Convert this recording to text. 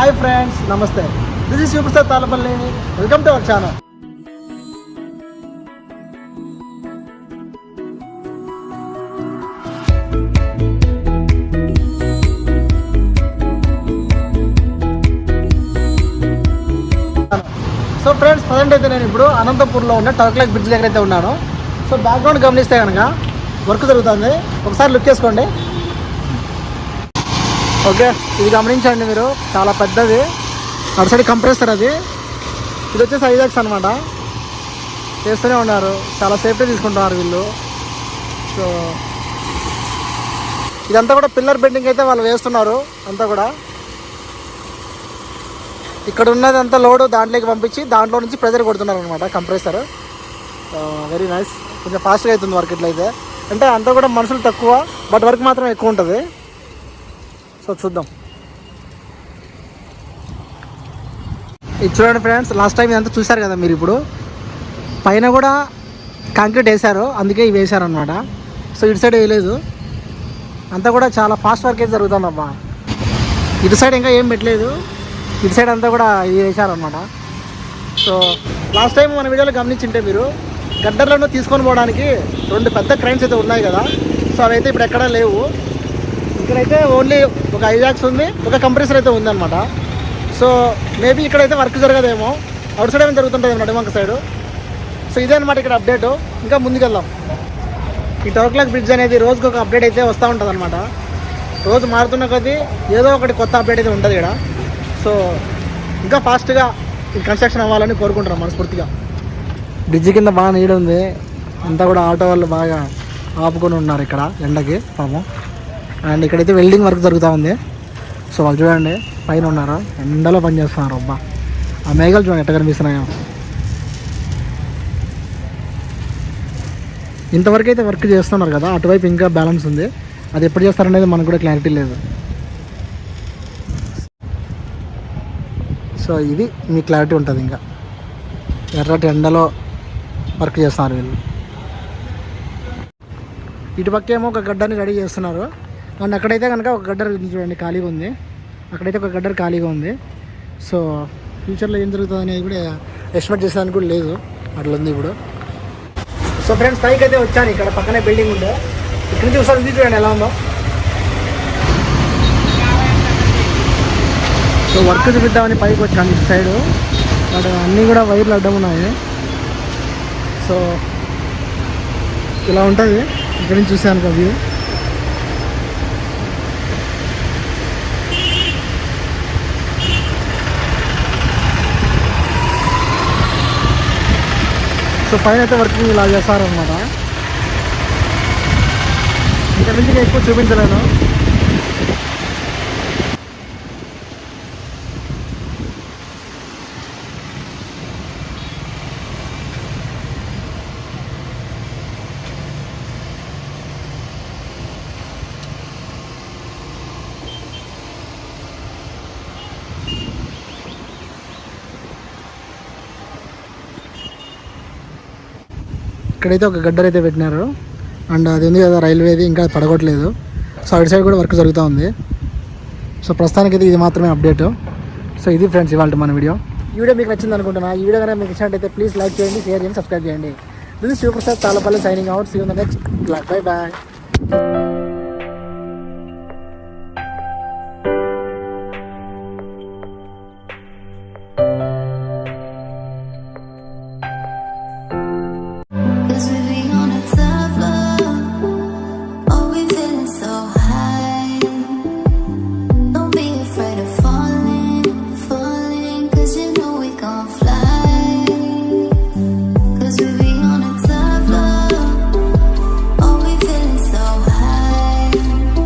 Hi friends, నమస్తే. This is super star Talapalli. Welcome to our channel. So friends, present అయితే నేను ఇప్పుడు అనంతపూర్లో ఉన్న టవర్ క్లాక్ బ్రిడ్జ్ దగ్గర అయితే ఉన్నాను. సో బ్యాక్గ్రౌండ్ గమనిస్తే కనుక వర్క్ జరుగుతుంది. ఒకసారి లుక్ చేసుకోండి. ఓకే, ఇది గమనించండి మీరు, చాలా పెద్దది. అటు సైడ్ కంప్రెసర్ అది. ఇది వచ్చేసి ఐజాక్స్ అనమాట. చేస్తూనే ఉన్నారు, చాలా సేఫ్టీ తీసుకుంటున్నారు వీళ్ళు. సో ఇదంతా కూడా పిల్లర్ బెండింగ్ అయితే వాళ్ళు వేస్తున్నారు. అంతా కూడా ఇక్కడ ఉన్నది అంతా లోడ్ దాంట్లోకి పంపించి దాంట్లో నుంచి ప్రెజర్ కొడుతున్నారు అనమాట కంప్రెసర్. Very nice. కొంచెం ఫాస్ట్గా అవుతుంది వర్క్ ఇట్లయితే. అంటే అంతా కూడా మనుషులు తక్కువ, బట్ వర్క్ మాత్రం ఎక్కువ ఉంటుంది. సో చూద్దాం. ఇది చూడండి ఫ్రెండ్స్, లాస్ట్ టైం ఇదంతా చూశారు కదా మీరు. ఇప్పుడు పైన కూడా కాంక్రీట్ వేశారు, అందుకే ఇవి వేశారు అనమాట. సో ఇటు సైడ్ వేయలేదు. అంతా కూడా చాలా ఫాస్ట్ వర్క్ అయితే జరుగుతుందమ్మా. ఇటు సైడ్ ఇంకా ఏం పెట్టలేదు, ఇటు సైడ్ అంతా కూడా ఇది వేశారనమాట. సో లాస్ట్ టైం మన వీడియోలో గమనించింటే మీరు, గడ్డర్లను తీసుకొని పోవడానికి 2 పెద్ద క్రైన్స్ అయితే ఉన్నాయి కదా. సో అవి అయితే ఇప్పుడు ఎక్కడా లేవు. ఇక్కడైతే ఓన్లీ ఒక ఐజాక్స్ ఉంది, ఒక కంప్రెసర్ అయితే ఉందన్నమాట. సో మేబీ ఇక్కడైతే వర్క్ జరగదేమో, అవుట్ సైడ్ ఏమైనా జరుగుతుంటుంది నడివంక సైడు. సో ఇదే అనమాట ఇక్కడ అప్డేటు. ఇంకా ముందుకెళ్దాం. ఈ టవర్ క్లాక్ బ్రిడ్జ్ అనేది రోజుకి ఒక అప్డేట్ అయితే వస్తూ ఉంటుంది అనమాట. రోజు మారుతున్న కొద్దీ ఏదో ఒకటి కొత్త అప్డేట్ అయితే ఉంటుంది ఇక్కడ. సో ఇంకా ఫాస్ట్గా ఈ కన్స్ట్రక్షన్ అవ్వాలని కోరుకుంటున్నాం మనస్ఫూర్తిగా. బ్రిడ్జ్ కింద బాగా నీడ ఉంది. అంతా కూడా ఆటో వాళ్ళు బాగా ఆపుకొని ఉన్నారు ఇక్కడ ఎండకి పాపం. అండ్ ఇక్కడైతే వెల్డింగ్ వర్క్ జరుగుతూ ఉంది. సో వాళ్ళు చూడండి పైన ఉన్నారు, ఎండలో పని చేస్తున్నారు. అబ్బా, ఆ మేఘాలు చూడండి ఎట్ట కనిపిస్తున్నాయో. ఇంతవరకు అయితే వర్క్ చేస్తున్నారు కదా, అటువైపు ఇంకా బ్యాలెన్స్ ఉంది. అది ఎప్పుడు చేస్తారనేది మనకు కూడా క్లారిటీ లేదు. సో ఇది మీ క్లారిటీ ఉంటుంది. ఇంకా ఎర్రటి ఎండలో వర్క్ చేస్తున్నారు వీళ్ళు. ఇటుపక్కేమో ఒక గడ్డని రెడీ చేస్తున్నారు. అండ్ అక్కడైతే కనుక ఒక గడ్డర్ చూడండి ఖాళీగా ఉంది. అక్కడైతే ఒక గడ్డర్ ఖాళీగా ఉంది. సో ఫ్యూచర్లో ఏం జరుగుతుంది అనేది కూడా ఎస్టిమేట్ చేసేదానికి కూడా లేదు, అట్లా ఉంది ఇప్పుడు. సో ఫ్రెండ్స్, పైకి అయితే వచ్చాను. ఇక్కడ పక్కనే బిల్డింగ్ ఉండే, ఇక్కడ నుంచి ఒకసారి ఉంది చూడండి ఎలా ఉందో. సో వర్క్ చూపిద్దామని పైకి వచ్చాను ఇటు సైడు. బట్ అన్నీ కూడా వైర్లు అడ్డం ఉన్నాయి. సో ఇలా ఉంటుంది ఇక్కడ నుంచి చూసాను కదా వ్యూ. సో పైన అయితే వర్కింగ్ ఇలా చేస్తారనమాట. ఇక్కడ నుంచి ఎక్కువ చూపించలేను. ఇక్కడైతే ఒక గడ్డర్ అయితే పెట్టినారు. అండ్ అది ఉంది కదా రైల్వేది, ఇంకా పడగొట్టలేదు. సో అటు సైడ్ కూడా వర్క్ జరుగుతూ ఉంది. సో ప్రస్తుతానికి అయితే ఇది మాత్రమే అప్డేట్. సో ఇది ఫ్రెండ్స్ ఇవాళ మన వీడియో. ఈ వీడియో మీకు నచ్చింది అనుకుంటున్నా. ఈ వీడియో కనుక మీకు ఇచ్చినట్టయితే ప్లీజ్ లైక్ చేయండి, షేర్ చేయండి, సబ్స్క్రైబ్ చేయండి. This is super star Talapalli signing out. See you in the next blog. Bye bye.